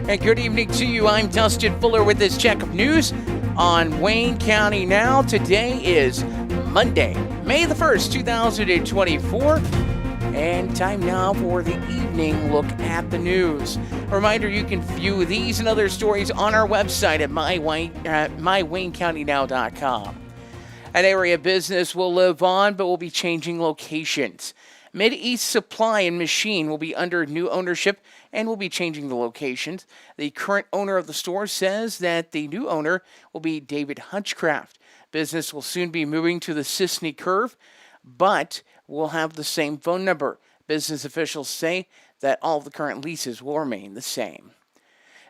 And good evening to you. I'm Dustin Fuller with this check of news on Wayne County Now. Today is Monday, May the 1st, 2024. And time now for the evening look at the news. A reminder, you can view these and other stories on our website at mywaynecountynow.com. An area business will live on, but will be changing locations. Mid-East Supply and Machine will be under new ownership and will be changing the locations. The current owner of the store says that the new owner will be David Hunchcraft. Business will soon be moving to the Sisney Curve, but will have the same phone number. Business officials say that all of the current leases will remain the same.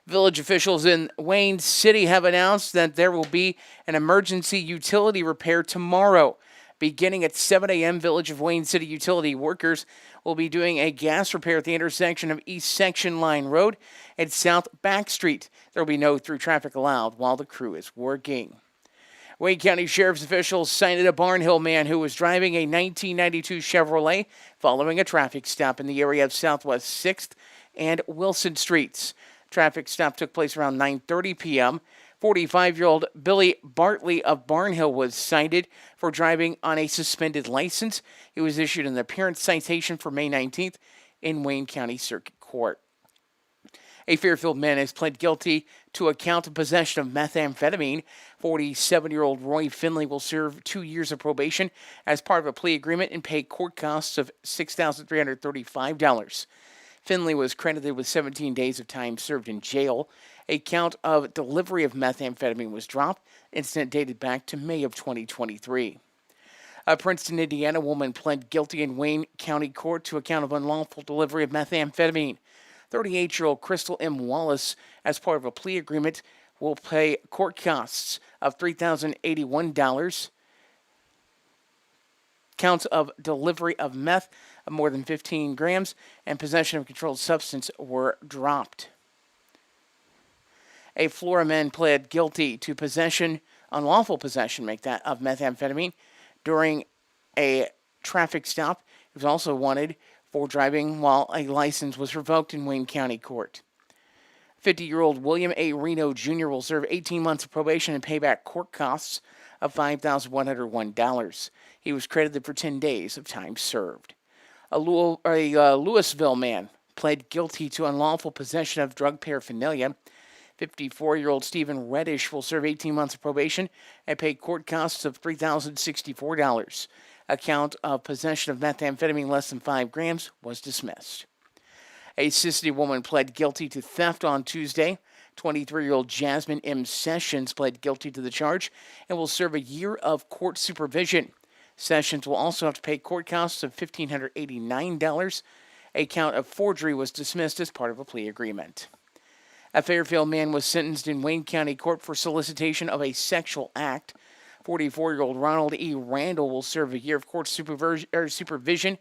Village officials in Wayne City have announced that there will be an emergency utility repair tomorrow. Beginning at 7 a.m., Village of Wayne City utility workers will be doing a gas repair at the intersection of East Section Line Road and South Back Street. There will be no through traffic allowed while the crew is working. Wayne County Sheriff's officials cited a Barnhill man who was driving a 1992 Chevrolet following a traffic stop in the area of Southwest 6th and Wilson Streets. Traffic stop took place around 9:30 p.m. 45-year-old Billy Bartley of Barnhill was cited for driving on a suspended license. He was issued an appearance citation for May 19th in Wayne County Circuit Court. A Fairfield man has pled guilty to a count of possession of methamphetamine. 47-year-old Roy Finley will serve 2 years of probation as part of a plea agreement and pay court costs of $6,335. Finley was credited with 17 days of time served in jail. A count of delivery of methamphetamine was dropped. Incident dated back to May of 2023. A Princeton, Indiana woman pled guilty in Wayne County Court to a count of unlawful delivery of methamphetamine. 38-year-old Crystal M. Wallace, as part of a plea agreement, will pay court costs of $3,081. Counts of delivery of meth of more than 15 grams and possession of controlled substance were dropped. A Florida man pled guilty to unlawful possession, of methamphetamine during a traffic stop. He was also wanted for driving while a license was revoked in Wayne County Court. 50-year-old William A. Reno Jr. will serve 18 months of probation and pay back court costs of $5,101. He was credited for 10 days of time served. A Louisville man pled guilty to unlawful possession of drug paraphernalia. 54-year-old Stephen Reddish will serve 18 months of probation and pay court costs of $3,064. A count of possession of methamphetamine less than 5 grams was dismissed. A Sisney woman pled guilty to theft on Tuesday. 23-year-old Jasmine M. Sessions pled guilty to the charge and will serve a year of court supervision. Sessions will also have to pay court costs of $1,589. A count of forgery was dismissed as part of a plea agreement. A Fairfield man was sentenced in Wayne County Court for solicitation of a sexual act. 44-year-old Ronald E. Randall will serve a year of court supervision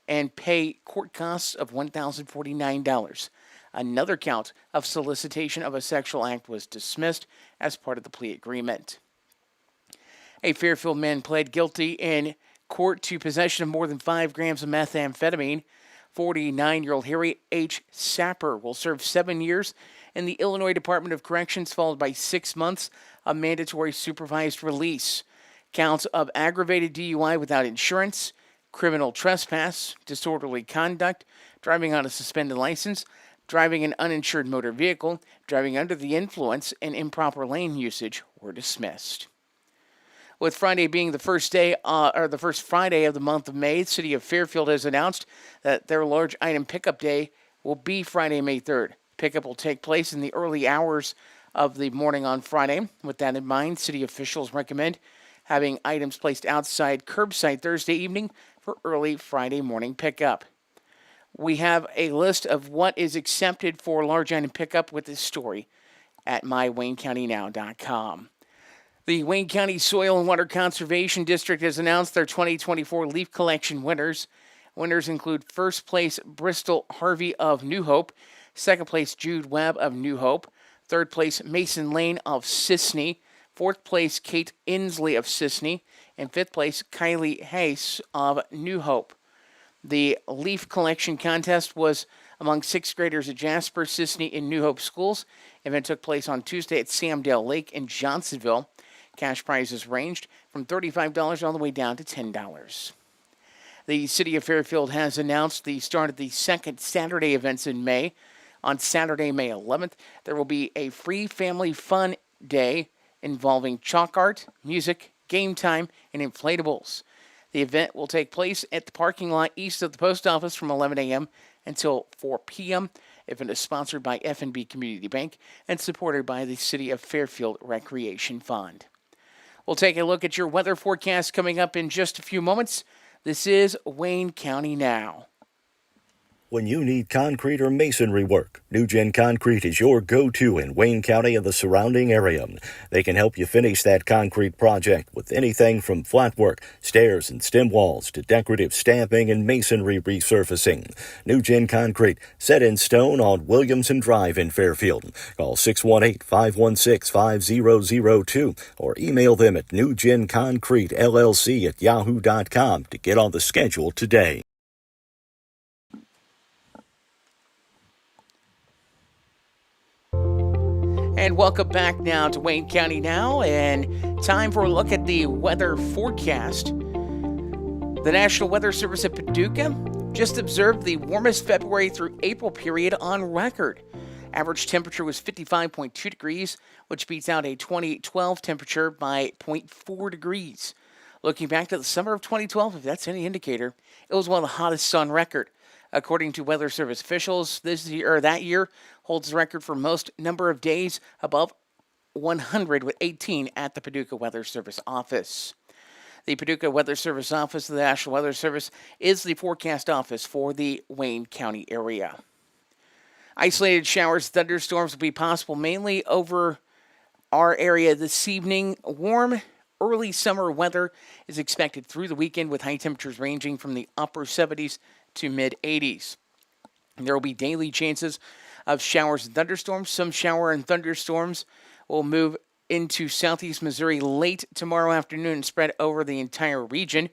and pay court costs of $1,049. Another count of solicitation of a sexual act was dismissed as part of the plea agreement. A Fairfield man pled guilty in court to possession of more than 5 grams of methamphetamine. 49-year-old Harry H. Sapper will serve 7 years in the Illinois Department of Corrections, followed by 6 months of mandatory supervised release. Counts of aggravated DUI without insurance, criminal trespass, disorderly conduct, driving on a suspended license, driving an uninsured motor vehicle, driving under the influence, and improper lane usage were dismissed. With Friday being the first Friday of the month of May, the City of Fairfield has announced that their large item pickup day will be Friday, May 3rd. Pickup will take place in the early hours of the morning on Friday. With that in mind, city officials recommend having items placed outside curbside Thursday evening for early Friday morning pickup. We have a list of what is accepted for large item pickup with this story at mywaynecountynow.com. The Wayne County Soil and Water Conservation District has announced their 2024 leaf collection winners. Winners include first place Bristol Harvey of New Hope, second place Jude Webb of New Hope, third place Mason Lane of Sisney, fourth place Kate Inslee of Sisney, and fifth place Kylie Hayes of New Hope. The leaf collection contest was among sixth graders at Jasper, Sisney, and New Hope schools. The event took place on Tuesday at Samdale Lake in Johnsonville. Cash prizes ranged from $35 all the way down to $10. The City of Fairfield has announced the start of the second Saturday events in May. On Saturday, May 11th, there will be a free family fun day involving chalk art, music, game time, and inflatables. The event will take place at the parking lot east of the post office from 11 a.m. until 4 p.m. The event is sponsored by F&B Community Bank and supported by the City of Fairfield Recreation Fund. We'll take a look at your weather forecast coming up in just a few moments. This is Wayne County Now. When you need concrete or masonry work, New Gen Concrete is your go-to in Wayne County and the surrounding area. They can help you finish that concrete project with anything from flat work, stairs and stem walls to decorative stamping and masonry resurfacing. New Gen Concrete, set in stone on Williamson Drive in Fairfield. Call 618-516-5002 or email them at newgenconcretellc@yahoo.com to get on the schedule today. And welcome back now to Wayne County Now, and time for a look at the weather forecast. The National Weather Service at Paducah just observed the warmest February through April period on record. Average temperature was 55.2 degrees, which beats out a 2012 temperature by 0.4 degrees. Looking back to the summer of 2012, if that's any indicator, it was one of the hottest on record. According to Weather Service officials, that year holds the record for most number of days above 100 with 18 at the Paducah Weather Service office. The Paducah Weather Service office of the National Weather Service is the forecast office for the Wayne County area. Isolated showers, thunderstorms will be possible mainly over our area this evening. Warm, early summer weather is expected through the weekend with high temperatures ranging from the upper 70s to mid-80s. There will be daily chances of showers and thunderstorms. Some shower and thunderstorms will move into southeast Missouri late tomorrow afternoon and spread over the entire region.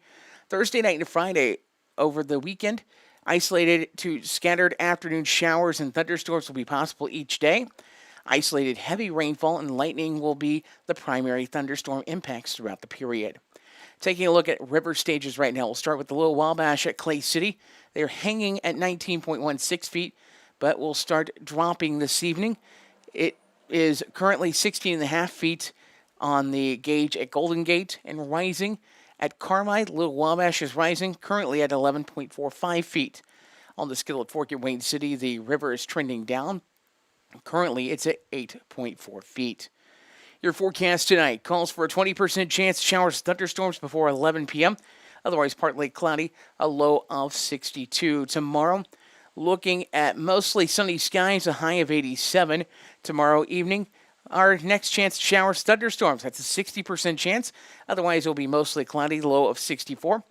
Thursday night and Friday over the weekend, isolated to scattered afternoon showers and thunderstorms will be possible each day. Isolated heavy rainfall and lightning will be the primary thunderstorm impacts throughout the period. Taking a look at river stages right now, we'll start with the Little Wabash at Clay City. They're hanging at 19.16 feet, but will start dropping this evening. It is currently 16.5 feet on the gauge at Golden Gate and rising. At Carmide, Little Wabash is rising, currently at 11.45 feet. On the Skillet Fork at Wayne City, the river is trending down. Currently, it's at 8.4 feet. Your forecast tonight calls for a 20% chance of showers and thunderstorms before 11 p.m. Otherwise, partly cloudy, a low of 62. Tomorrow, looking at mostly sunny skies, a high of 87. Tomorrow evening, our next chance of showers, thunderstorms. That's a 60% chance. Otherwise, it will be mostly cloudy, low of 64.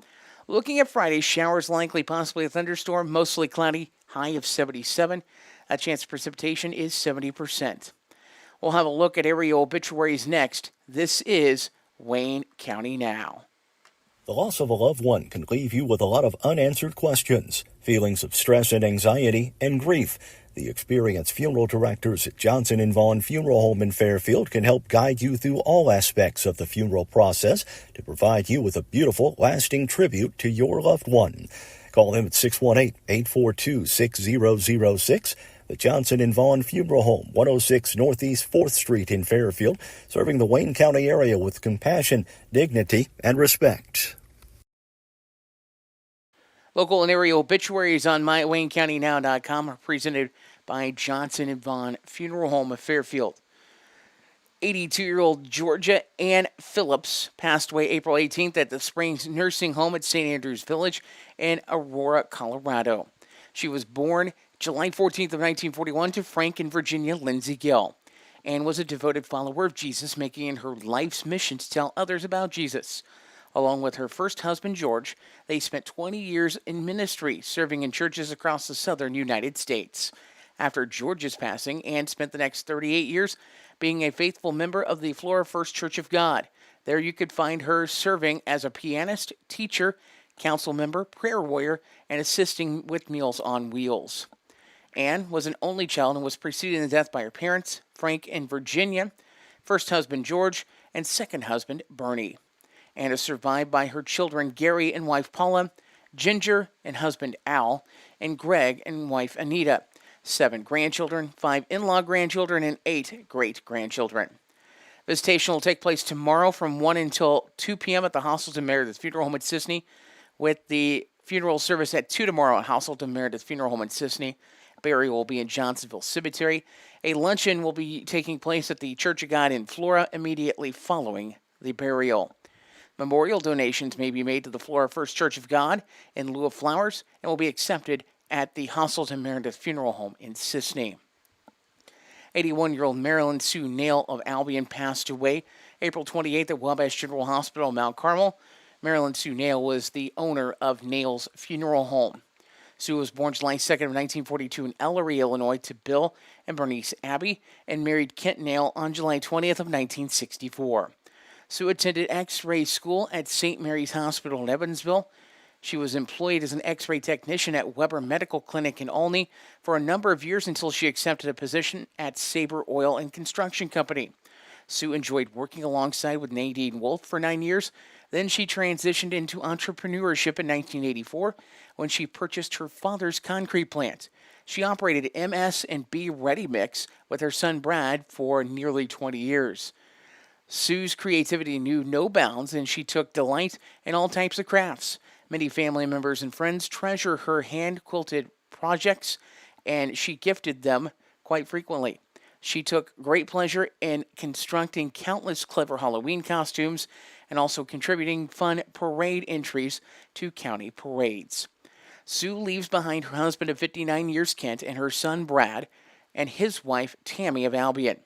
Looking at Friday, showers likely, possibly a thunderstorm, mostly cloudy, high of 77. A chance of precipitation is 70%. We'll have a look at area obituaries next. This is Wayne County Now. The loss of a loved one can leave you with a lot of unanswered questions, feelings of stress and anxiety, and grief. The experienced funeral directors at Johnson & Vaughn Funeral Home in Fairfield can help guide you through all aspects of the funeral process to provide you with a beautiful, lasting tribute to your loved one. Call them at 618-842-6006. The Johnson & Vaughn Funeral Home, 106 Northeast 4th Street in Fairfield, serving the Wayne County area with compassion, dignity, and respect. Local and area obituaries on mywaynecountynow.com are presented by Johnson & Vaughn Funeral Home of Fairfield. 82-year-old Georgia Ann Phillips passed away April 18th at the Springs Nursing Home at St. Andrews Village in Aurora, Colorado. She was born July 14th of 1941 to Frank and Virginia Lindsay Gill. Ann was a devoted follower of Jesus, making it her life's mission to tell others about Jesus. Along with her first husband, George, they spent 20 years in ministry, serving in churches across the southern United States. After George's passing, Ann spent the next 38 years being a faithful member of the Flora First Church of God. There you could find her serving as a pianist, teacher, council member, prayer warrior, and assisting with Meals on Wheels. Anne was an only child and was preceded in death by her parents, Frank and Virginia, first husband George, and second husband Bernie. Anne is survived by her children Gary and wife Paula, Ginger and husband Al, and Greg and wife Anita. 7 grandchildren, 5 in-law grandchildren, and 8 great-grandchildren. Visitation will take place tomorrow from 1 until 2 p.m. at the Hostelton Meredith Funeral Home in Sisney, with the funeral service at 2 tomorrow at Hostelton Meredith Funeral Home in Sisney. Burial will be in Johnsonville Cemetery. A luncheon will be taking place at the Church of God in Flora immediately following the burial. Memorial donations may be made to the Flora First Church of God in lieu of flowers and will be accepted at the Hostelton Meredith Funeral Home in Sisney. 81-year-old Marilyn Sue Nail of Albion passed away April 28th at Wabash General Hospital, Mount Carmel. Marilyn Sue Nail was the owner of Nail's Funeral Home. Sue was born July 2nd of 1942 in Ellery, Illinois, to Bill and Bernice Abbey, and married Kent Nail on July 20th of 1964. Sue attended X-ray school at St. Mary's Hospital in Evansville. She was employed as an X-ray technician at Weber Medical Clinic in Olney for a number of years until she accepted a position at Sabre Oil and Construction Company. Sue enjoyed working alongside with Nadine Wolf for 9 years. Then she transitioned into entrepreneurship in 1984 when she purchased her father's concrete plant. She operated MS&B Ready Mix with her son Brad for nearly 20 years. Sue's creativity knew no bounds, and she took delight in all types of crafts. Many family members and friends treasure her hand-quilted projects, and she gifted them quite frequently. She took great pleasure in constructing countless clever Halloween costumes and also contributing fun parade entries to county parades. Sue leaves behind her husband of 59 years, Kent, and her son Brad, and his wife Tammy of Albion.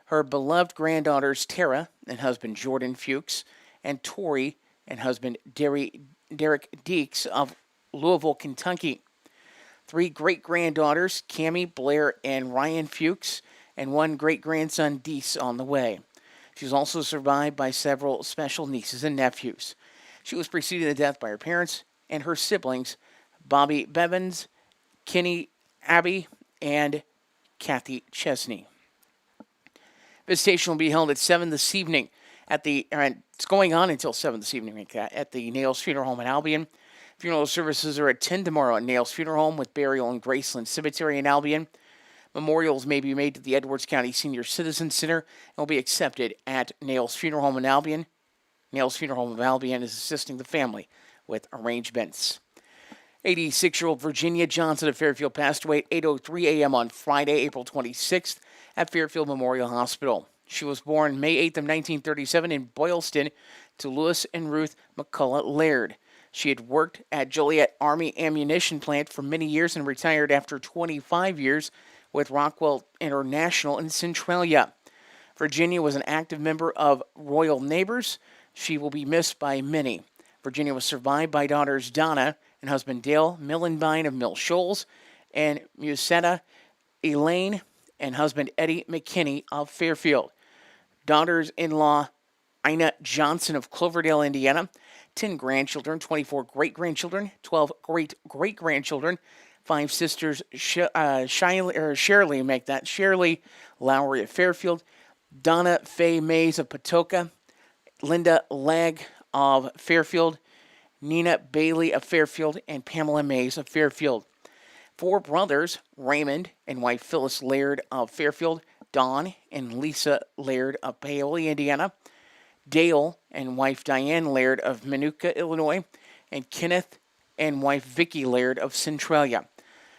Her beloved granddaughters Tara and husband Jordan Fuchs, and Tori and husband Derek Deeks of Louisville, Kentucky. 3 great-granddaughters, Cammie, Blair, and Ryan Fuchs, and 1 great-grandson, Deese, on the way. She was also survived by several special nieces and nephews. She was preceded in death by her parents and her siblings, Bobby Bevins, Kenny Abbey, and Kathy Chesney. Visitation will be held at 7 this evening it's going on until 7 this evening at the Nails Funeral Home in Albion. Funeral services are at 10 tomorrow at Nails Funeral Home with burial in Graceland Cemetery in Albion. Memorials may be made to the Edwards County Senior Citizen Center and will be accepted at Nails Funeral Home in Albion. Nails Funeral Home of Albion is assisting the family with arrangements. 86-year-old Virginia Johnson of Fairfield passed away at 8:03 a.m. on Friday, April 26th at Fairfield Memorial Hospital. She was born May 8th of 1937 in Boylston to Louis and Ruth McCullough Laird. She had worked at Joliet Army Ammunition Plant for many years and retired after 25 years with Rockwell International in Centralia. Virginia was an active member of Royal Neighbors. She will be missed by many. Virginia was survived by daughters Donna and husband Dale Millenbein of Mill Shoals, and Musetta Elaine and husband Eddie McKinney of Fairfield. Daughters-in-law Ina Johnson of Cloverdale, Indiana. 10 grandchildren, 24 great-grandchildren, 12 great-great-grandchildren, 5 sisters, Shirley Lowry of Fairfield, Donna Faye Mays of Patoka, Linda Legg of Fairfield, Nina Bailey of Fairfield, and Pamela Mays of Fairfield. 4 brothers, Raymond and wife Phyllis Laird of Fairfield, Don and Lisa Laird of Paoli, Indiana, Dale and wife Diane Laird of Minooka, Illinois, and Kenneth and wife Vicky Laird of Centralia.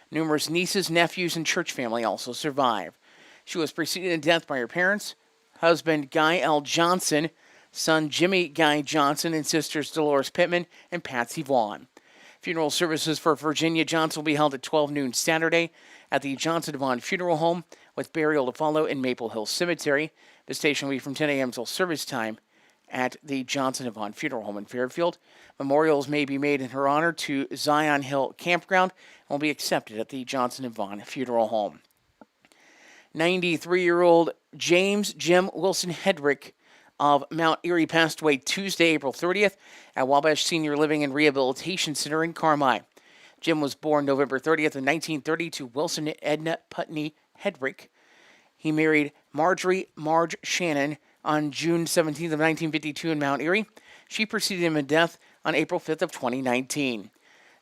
Numerous nieces, nephews, and church family also survive. She was preceded in death by her parents, husband Guy L. Johnson, son Jimmy Guy Johnson, and sisters Dolores Pittman and Patsy Vaughn. Funeral services for Virginia Johnson will be held at 12 noon Saturday at the Johnson Devon Funeral Home, with burial to follow in Maple Hill Cemetery. The station will be from 10 a.m. till service time at the Johnson Devon Funeral Home in Fairfield. Memorials may be made in her honor to Zion Hill Campground and will be accepted at the Johnson Devon Funeral Home. 93-year-old James Jim Wilson Hedrick of Mount Erie passed away Tuesday, April 30th at Wabash Senior Living and Rehabilitation Center in Carmi. Jim was born November 30th of 1930 to Wilson and Edna Putney Hedrick. He married Marge Shannon on June 17th of 1952 in Mount Erie. She preceded him in death on April 5th of 2019.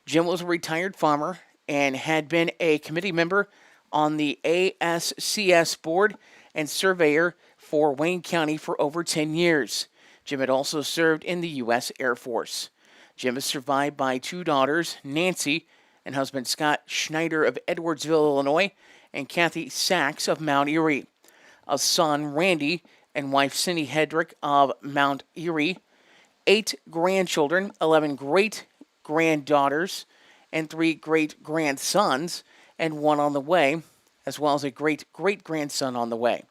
Jim was a retired farmer and had been a committee member on the ASCS board and surveyor for Wayne County for over 10 years. Jim had also served in the U.S. Air Force. Jim is survived by two daughters, Nancy and husband Scott Schneider of Edwardsville, Illinois, and Kathy Sachs of Mount Erie. A son, Randy, and wife Cindy Hedrick of Mount Erie. 8 grandchildren, 11 great-granddaughters, and 3 great-grandsons, and 1 on the way, as well as a great-great-grandson on the way.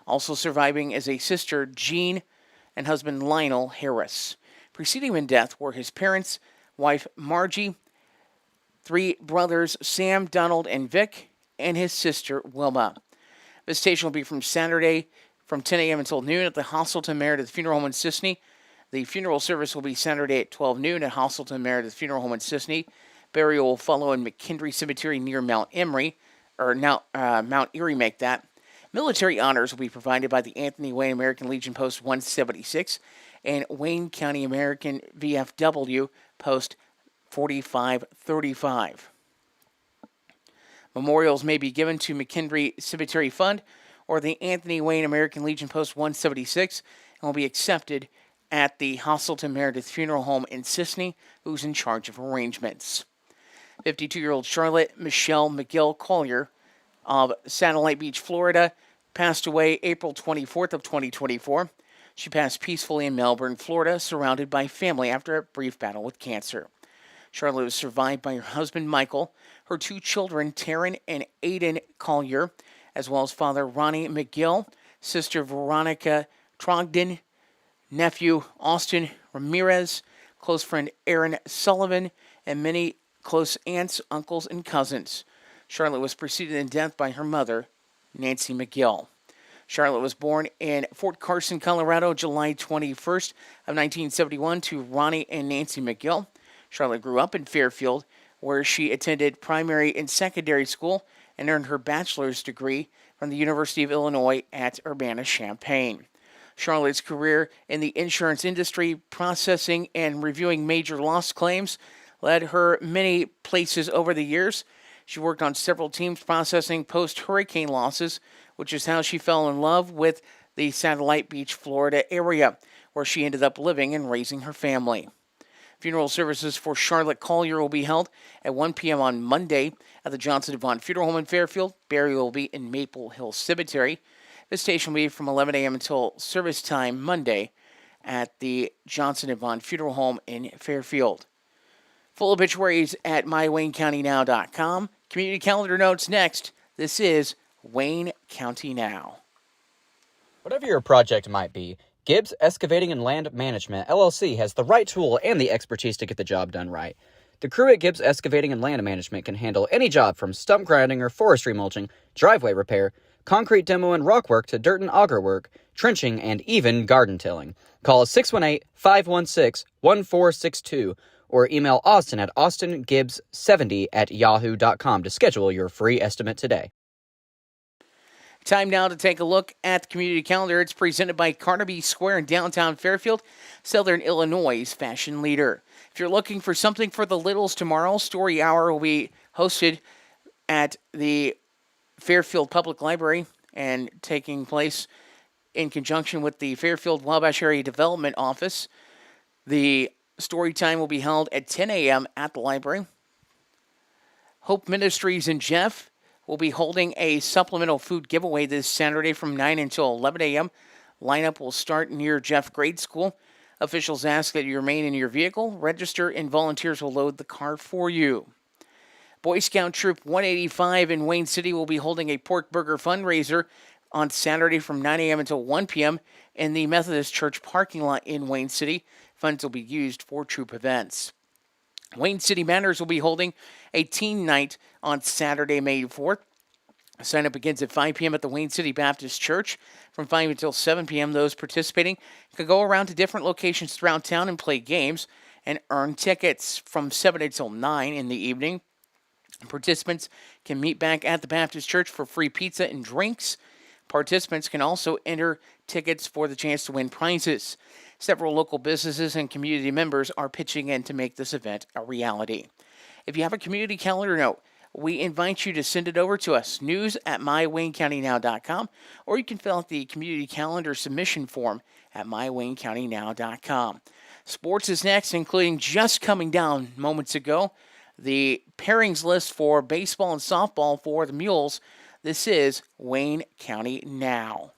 Also surviving is a sister, Jean, and husband Lionel Harris. Preceding him in death were his parents, wife Margie, 3 brothers, Sam, Donald, and Vic, and his sister, Wilma. Visitation will be from Saturday from 10 a.m. until noon at the Hostelton Meredith Funeral Home in Sisney. The funeral service will be Saturday at 12 noon at Hostelton Meredith Funeral Home in Sisney. Burial will follow in McKendree Cemetery near Mount Erie. Military honors will be provided by the Anthony Wayne American Legion Post 176 and Wayne County American VFW Post 4535. Memorials may be given to McKendree Cemetery Fund or the Anthony Wayne American Legion Post 176 and will be accepted at the Hostelton Meredith Funeral Home in Sisney, who's in charge of arrangements. 52-year-old Charlotte Michelle McGill Collier of Satellite Beach, Florida, passed away April 24th of 2024. She passed peacefully in Melbourne, Florida, surrounded by family after a brief battle with cancer. Charlotte was survived by her husband, Michael, her 2 children, Taryn and Aiden Collier, as well as father Ronnie McGill, sister Veronica Trogdon, nephew Austin Ramirez, close friend Aaron Sullivan, and many close aunts, uncles, and cousins. Charlotte was preceded in death by her mother, Nancy McGill. Charlotte was born in Fort Carson, Colorado, July 21st of 1971 to Ronnie and Nancy McGill. Charlotte grew up in Fairfield, where she attended primary and secondary school and earned her bachelor's degree from the University of Illinois at Urbana-Champaign. Charlotte's career in the insurance industry, processing and reviewing major loss claims, led her many places over the years. She worked on several teams processing post-hurricane losses, which is how she fell in love with the Satellite Beach, Florida area, where she ended up living and raising her family. Funeral services for Charlotte Collier will be held at 1 p.m. on Monday at the Johnson Devon Funeral Home in Fairfield. Burial will be in Maple Hill Cemetery. Visitation will be from 11 a.m. until service time Monday at the Johnson Devon Funeral Home in Fairfield. Full obituaries at mywaynecountynow.com. Community calendar notes next. This is Wayne County Now. Whatever your project might be, Gibbs Excavating and Land Management, LLC, has the right tool and the expertise to get the job done right. The crew at Gibbs Excavating and Land Management can handle any job from stump grinding or forestry mulching, driveway repair, concrete demo and rock work to dirt and auger work, trenching, and even garden tilling. Call 618-516-1462 or email Austin at austingibbs70@yahoo.com to schedule your free estimate today. Time now to take a look at the community calendar. It's presented by Carnaby Square in downtown Fairfield, Southern Illinois' fashion leader. If you're looking for something for the littles tomorrow, Story Hour will be hosted at the Fairfield Public Library and taking place in conjunction with the Fairfield Wabash Area Development Office. The story time will be held at 10 a.m. at the library. Hope Ministries in Jeff will be holding a supplemental food giveaway this Saturday from 9 until 11 a.m. Lineup will start near Jeff Grade School. Officials ask that you remain in your vehicle, register, and volunteers will load the car for you. Boy Scout Troop 185 in Wayne City will be holding a pork burger fundraiser on Saturday from 9 a.m. until 1 p.m. in the Methodist Church parking lot in Wayne City. Funds will be used for troop events. Wayne City Manners will be holding a teen night on Saturday, May 4th. Sign up begins at 5 p.m. at the Wayne City Baptist Church. From 5 until 7 p.m., those participating can go around to different locations throughout town and play games and earn tickets from 7 until 9 in the evening. Participants can meet back at the Baptist Church for free pizza and drinks. Participants can also enter tickets for the chance to win prizes. Several local businesses and community members are pitching in to make this event a reality. If you have a community calendar note, we invite you to send it over to us, news@mywaynecountynow.com, or you can fill out the community calendar submission form at mywaynecountynow.com. Sports is next, including just coming down moments ago, the pairings list for baseball and softball for the Mules. This is Wayne County Now.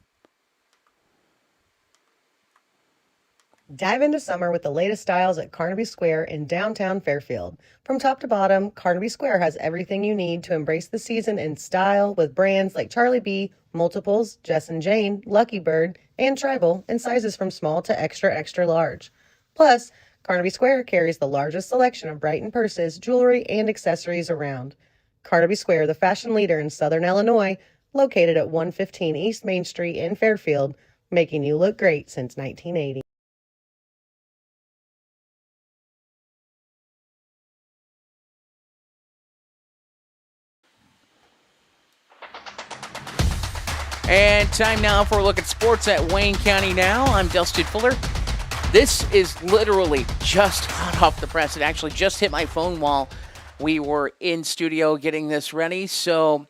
Dive into summer with the latest styles at Carnaby Square in downtown Fairfield. From top to bottom, Carnaby Square has everything you need to embrace the season in style with brands like Charlie B, Multiples, Jess and Jane, Lucky Bird, and Tribal in sizes from small to extra, extra large. Plus, Carnaby Square carries the largest selection of Brighton purses, jewelry, and accessories around. Carnaby Square, the fashion leader in Southern Illinois, located at 115 East Main Street in Fairfield, making you look great since 1980. And time now for a look at sports at Wayne County Now. I'm Dustin Fuller. This is literally just hot off the press. It actually just hit my phone while we were in studio getting this ready. So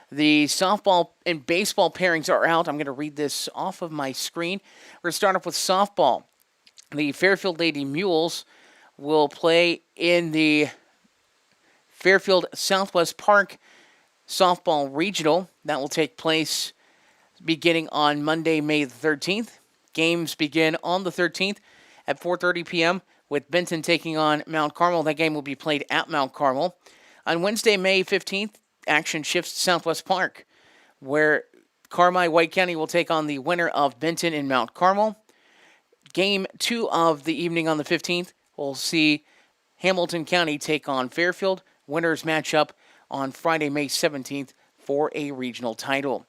the softball and baseball pairings are out. I'm going to read this off of my screen. We're going to start off with softball. The Fairfield Lady Mules will play in the Fairfield Southwest Park Softball Regional. That will take place beginning on Monday, May the 13th. Games begin on the 13th at 4:30 p.m. with Benton taking on Mount Carmel. That game will be played at Mount Carmel. On Wednesday, May 15th, action shifts to Southwest Park, where Carmi-White County will take on the winner of Benton and Mount Carmel. Game 2 of the evening on the 15th will see Hamilton County take on Fairfield. Winners match up on Friday, May 17th for a regional title.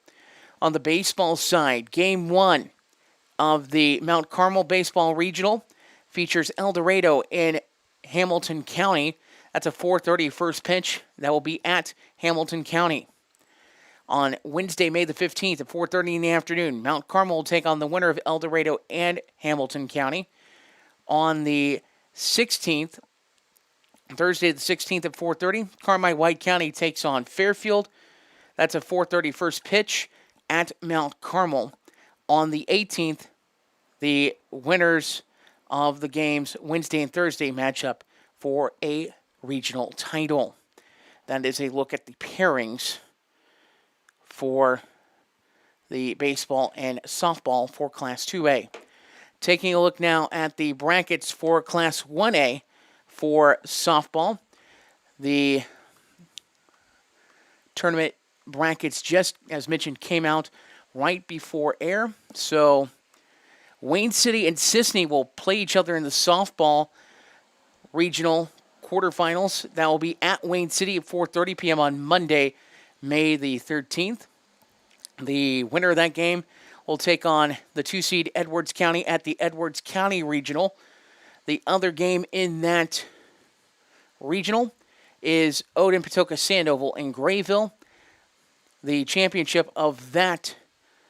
On the baseball side, Game 1 of the Mount Carmel Baseball Regional features El Dorado in Hamilton County. That's a 4:30 first pitch. That will be at Hamilton County. On Wednesday, May the 15th at 4:30 in the afternoon, Mount Carmel will take on the winner of El Dorado and Hamilton County. On the 16th, Thursday the 16th at 4:30, Carmi-White County takes on Fairfield. That's a 4:30 first pitch at Mount Carmel. On the 18th, the winners of the games Wednesday and Thursday match up for a regional title. That is a look at the pairings for the baseball and softball for Class 2A. Taking a look now at the brackets for Class 1A for softball. The tournament brackets, just as mentioned, came out right before air. So Wayne City and Sisney will play each other in the softball regional quarterfinals. That will be at Wayne City at 4:30 p.m. on Monday, May the 13th. The winner of that game will take on the 2-seed Edwards County at the Edwards County Regional. The other game in that regional is Odin Patoka Sandoval in Grayville. The championship of that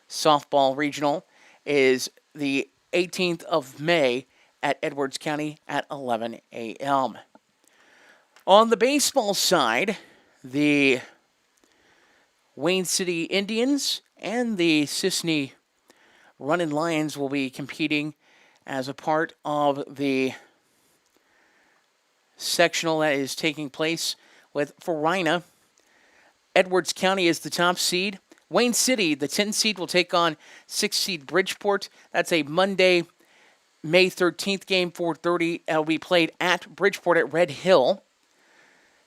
softball regional is the 18th of May at Edwards County at 11 a.m. On the baseball side, the Wayne City Indians and the Sisney Runnin' Lions will be competing as a part of the sectional that is taking place with Farina. Edwards County is the top seed. Wayne City, the 10 seed, will take on 6 seed Bridgeport. That's a Monday, May 13th game, 4:30. It'll be played at Bridgeport at Red Hill.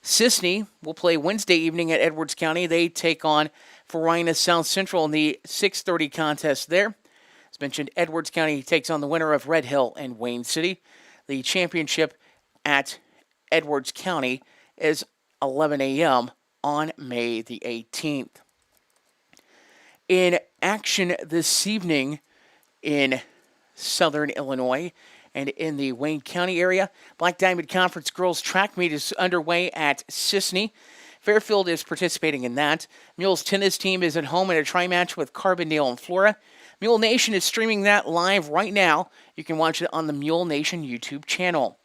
Sisney will play Wednesday evening at Edwards County. They take on Farina South Central in the 6:30 contest there. As mentioned, Edwards County takes on the winner of Red Hill and Wayne City. The championship at Edwards County is 11 a.m. on May the 18th. In action this evening in southern Illinois and in the Wayne County area, Black Diamond Conference girls track meet is underway at Sisney. Fairfield is participating in that. Mule's tennis team is at home in a tri-match with Carbondale and Flora. Mule Nation is streaming that live right now. You can watch it on the Mule Nation YouTube channel.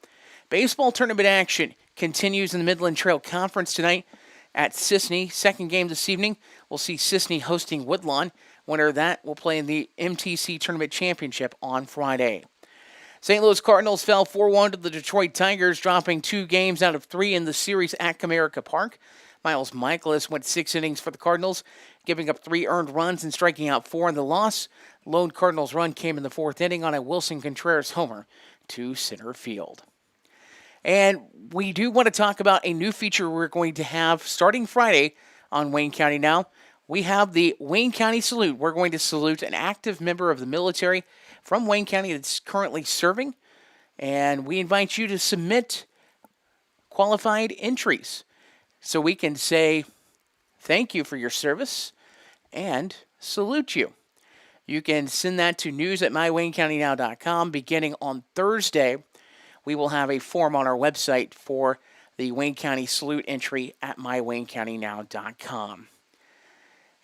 Baseball tournament action continues in the Midland Trail Conference tonight at Sisney. Second game this evening, we'll see Sisney hosting Woodlawn. Winner of that will play in the MTC Tournament Championship on Friday. St. Louis Cardinals fell 4-1 to the Detroit Tigers, dropping 2 games out of 3 in the series at Comerica Park. Miles Michaelis went 6 innings for the Cardinals, giving up 3 earned runs and striking out 4 in the loss. Lone Cardinals run came in the 4th inning on a Wilson Contreras homer to center field. And we do want to talk about a new feature we're going to have starting Friday on Wayne County Now. We have the Wayne County Salute. We're going to salute an active member of the military from Wayne County that's currently serving. And we invite you to submit qualified entries so we can say thank you for your service and salute you. You can send that to news@mywaynecountynow.com beginning on Thursday. We will have a form on our website for the Wayne County Salute entry at mywaynecountynow.com.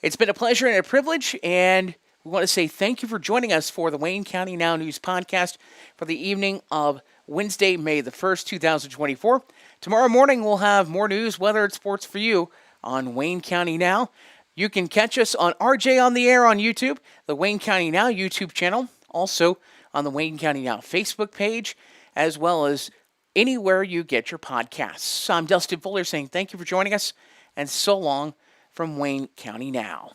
It's been a pleasure and a privilege, and we want to say thank you for joining us for the Wayne County Now News Podcast for the evening of Wednesday, May the 1st, 2024. Tomorrow morning, we'll have more news, weather, and sports for you on Wayne County Now. You can catch us on RJ on the Air on YouTube, the Wayne County Now YouTube channel, also on the Wayne County Now Facebook page, as well as anywhere you get your podcasts. I'm Dustin Fuller saying thank you for joining us, and so long from Wayne County Now.